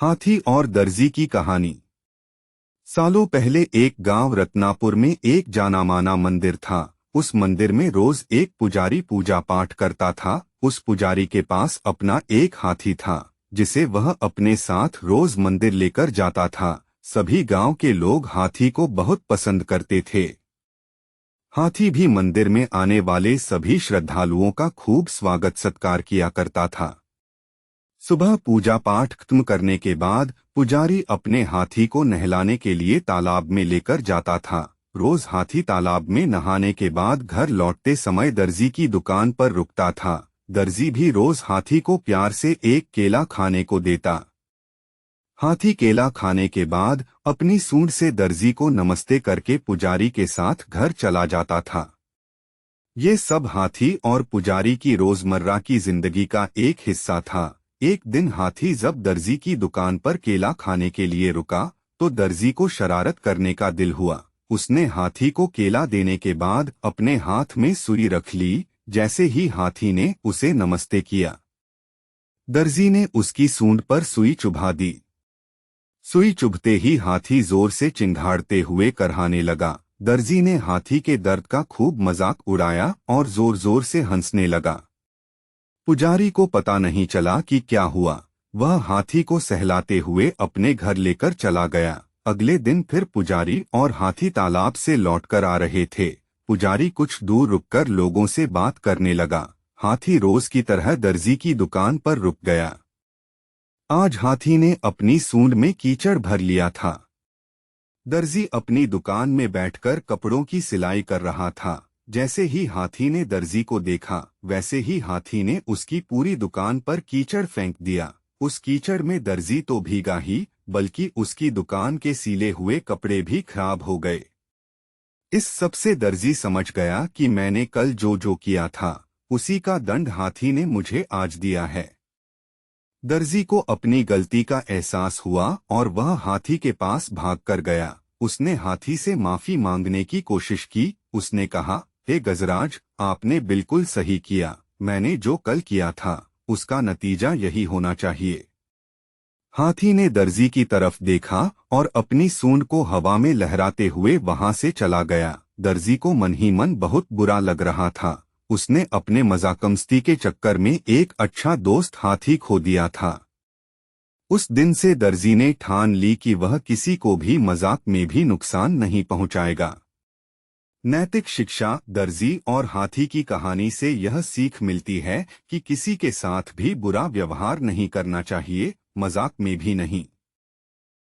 हाथी और दर्जी की कहानी। सालों पहले एक गांव रत्नापुर में एक जाना माना मंदिर था। उस मंदिर में रोज एक पुजारी पूजा पाठ करता था। उस पुजारी के पास अपना एक हाथी था, जिसे वह अपने साथ रोज मंदिर लेकर जाता था। सभी गांव के लोग हाथी को बहुत पसंद करते थे। हाथी भी मंदिर में आने वाले सभी श्रद्धालुओं का खूब स्वागत सत्कार किया करता था। सुबह पूजा पाठ खत्म करने के बाद पुजारी अपने हाथी को नहलाने के लिए तालाब में लेकर जाता था। रोज हाथी तालाब में नहाने के बाद घर लौटते समय दर्जी की दुकान पर रुकता था। दर्जी भी रोज हाथी को प्यार से एक केला खाने को देता। हाथी केला खाने के बाद अपनी सूंड से दर्जी को नमस्ते करके पुजारी के साथ घर चला जाता था। ये सब हाथी और पुजारी की रोजमर्रा की जिंदगी का एक हिस्सा था। एक दिन हाथी जब दर्जी की दुकान पर केला खाने के लिए रुका तो दर्जी को शरारत करने का दिल हुआ। उसने हाथी को केला देने के बाद अपने हाथ में सुई रख ली। जैसे ही हाथी ने उसे नमस्ते किया, दर्जी ने उसकी सूंड पर सुई चुभा दी। सुई चुभते ही हाथी जोर से चिंघाड़ते हुए करहाने लगा। दर्जी ने हाथी के दर्द का खूब मजाक उड़ाया और जोर जोर से हंसने लगा। पुजारी को पता नहीं चला कि क्या हुआ। वह हाथी को सहलाते हुए अपने घर लेकर चला गया। अगले दिन फिर पुजारी और हाथी तालाब से लौटकर आ रहे थे। पुजारी कुछ दूर रुककर लोगों से बात करने लगा। हाथी रोज की तरह दर्जी की दुकान पर रुक गया। आज हाथी ने अपनी सूंड में कीचड़ भर लिया था। दर्जी अपनी दुकान में बैठकर कपड़ों की सिलाई कर रहा था। जैसे ही हाथी ने दर्जी को देखा, वैसे ही हाथी ने उसकी पूरी दुकान पर कीचड़ फेंक दिया। उस कीचड़ में दर्जी तो भीगा ही, बल्कि उसकी दुकान के सीले हुए कपड़े भी खराब हो गए। इस सब से दर्जी समझ गया कि मैंने कल जो जो किया था, उसी का दंड हाथी ने मुझे आज दिया है। दर्जी को अपनी गलती का एहसास हुआ और वह हाथी के पास भागकर गया। उसने हाथी से माफी मांगने की कोशिश की। उसने कहा, हे गजराज, आपने बिल्कुल सही किया। मैंने जो कल किया था उसका नतीजा यही होना चाहिए। हाथी ने दर्जी की तरफ देखा और अपनी सूंड को हवा में लहराते हुए वहां से चला गया। दर्जी को मन ही मन बहुत बुरा लग रहा था। उसने अपने मजाकमस्ती के चक्कर में एक अच्छा दोस्त हाथी खो दिया था। उस दिन से दर्जी ने ठान ली कि वह किसी को भी मजाक में भी नुकसान नहीं पहुंचाएगा। नैतिक शिक्षा। दर्जी और हाथी की कहानी से यह सीख मिलती है कि किसी के साथ भी बुरा व्यवहार नहीं करना चाहिए, मजाक में भी नहीं।